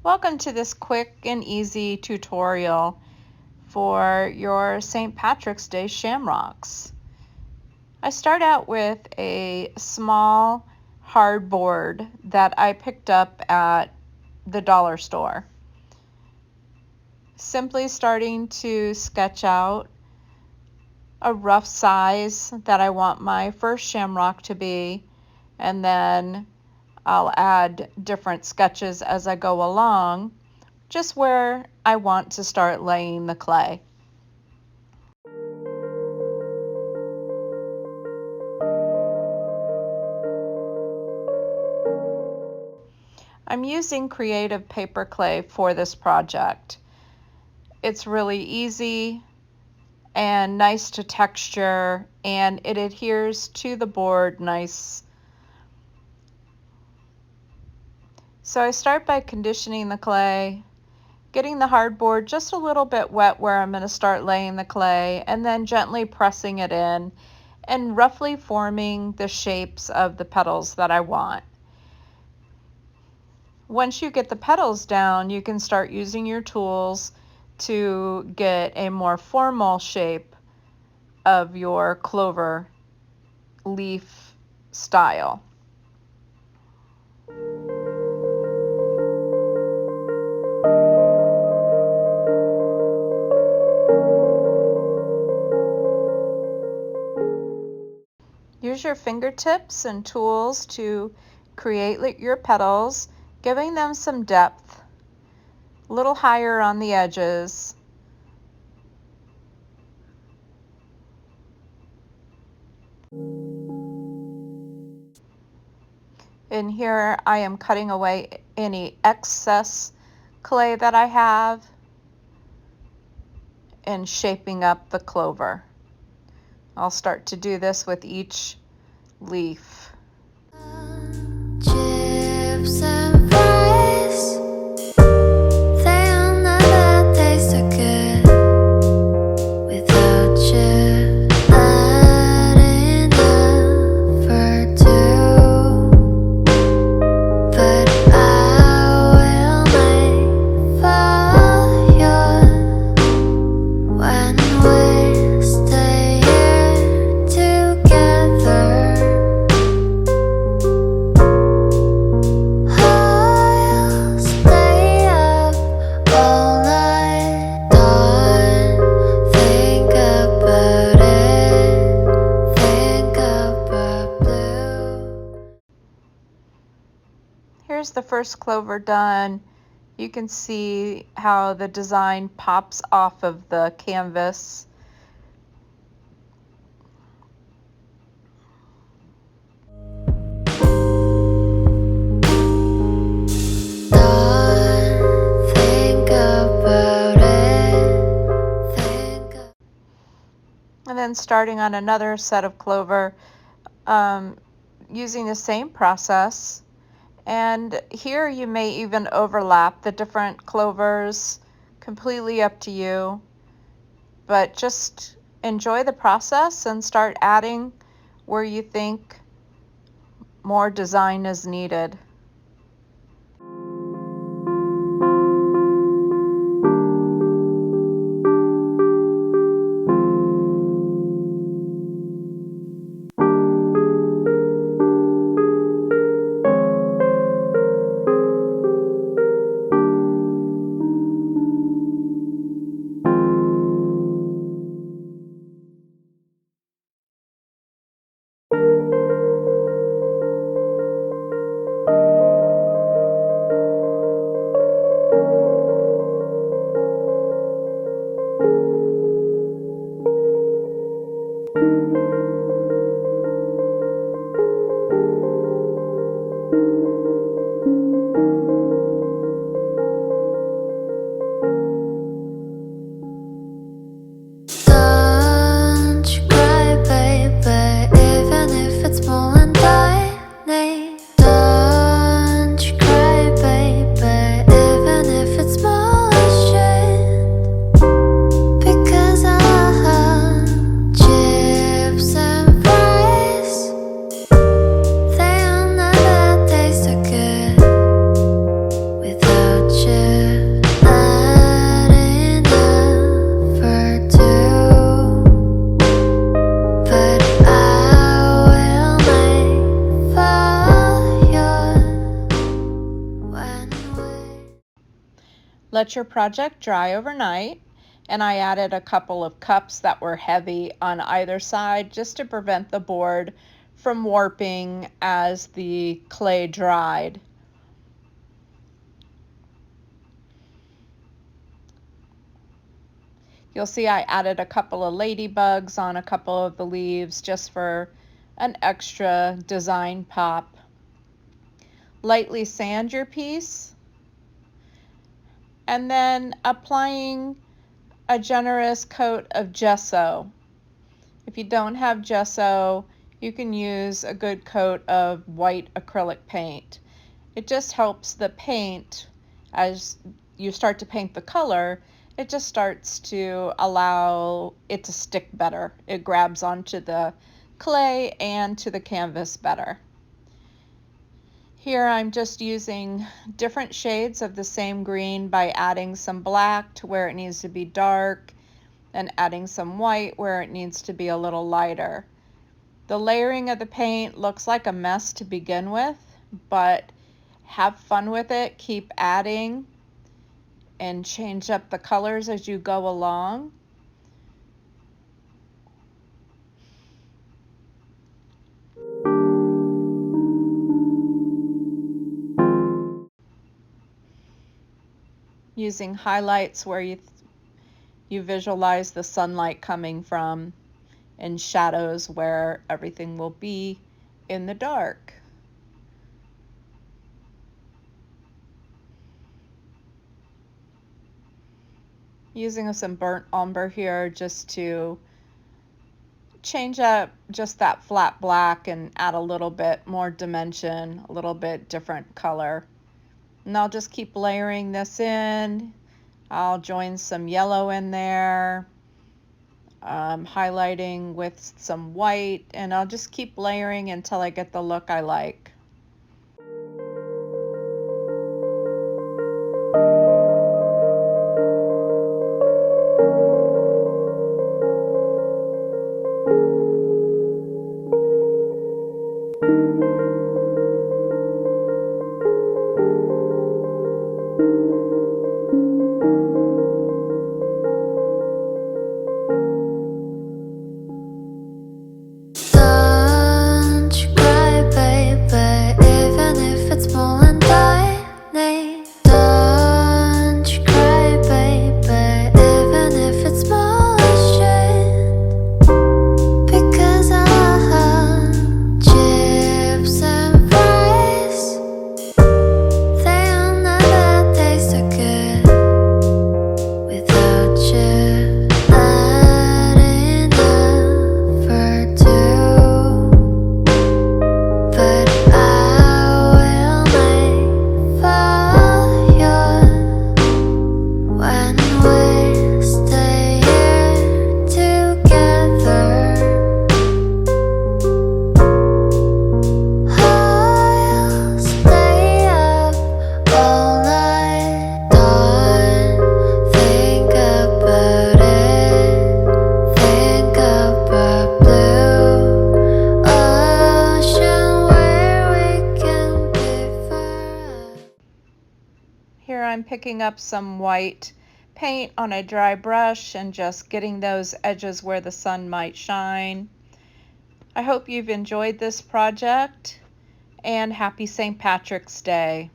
Welcome to this quick and easy tutorial for your St. Patrick's Day shamrocks. I start out with a small hardboard that I picked up at the dollar store. Simply starting to sketch out a rough size that I want my first shamrock to be, and then I'll add different sketches as I go along, just where I want to start laying the clay. I'm using creative Paperclay for this project. It's really easy and nice to texture, and it adheres to the board nice. So I start by conditioning the clay, getting the hardboard just a little bit wet where I'm going to start laying the clay, and then gently pressing it in and roughly forming the shapes of the petals that I want. Once you get the petals down, you can start using your tools to get a more formal shape of your clover leaf style. Use your fingertips and tools to create your petals, giving them some depth, a little higher on the edges. In here I am cutting away any excess clay that I have and shaping up the clover. I'll start to do this with each leaf. Chips and fries, they'll never taste so good without you. Not enough for two, but I will make for you when we stay here together. I'll stay up all night, don't think about it, think about blue. Here's the first clover done. You can see how the design pops off of the canvas. Don't think about it, think. And then starting on another set of clover, using the same process. And here you may even overlap the different clovers, completely up to you. But just enjoy the process and start adding where you think more design is needed. Let your project dry overnight, and I added a couple of cups that were heavy on either side just to prevent the board from warping as the clay dried. You'll see I added a couple of ladybugs on a couple of the leaves just for an extra design pop. Lightly sand your piece, and then applying a generous coat of gesso. If you don't have gesso, you can use a good coat of white acrylic paint. It just helps the paint, as you start to paint the color, it just starts to allow it to stick better. It grabs onto the clay and to the canvas better. Here I'm just using different shades of the same green by adding some black to where it needs to be dark and adding some white where it needs to be a little lighter. The layering of the paint looks like a mess to begin with, but have fun with it. Keep adding and change up the colors as you go along. Using highlights where you visualize the sunlight coming from, and shadows where everything will be in the dark. Using some burnt umber here just to change up just that flat black and add a little bit more dimension, a little bit different color. And I'll just keep layering this in. I'll join some yellow in there, highlighting with some white, and I'll just keep layering until I get the look I like. Don't you cry, baby, even if it's small and tiny. Don't you cry, baby, even if it's small as shit. Because I have chips and fries. They'll never taste so good without you. Not enough for two, but I will make for you when we stay here together. I'll stay up all night. Don't think about it. Think about blue ocean where we can be forever. Here I'm picking up some white paint on a dry brush and just getting those edges where the sun might shine. I hope you've enjoyed this project, and happy St. Patrick's Day.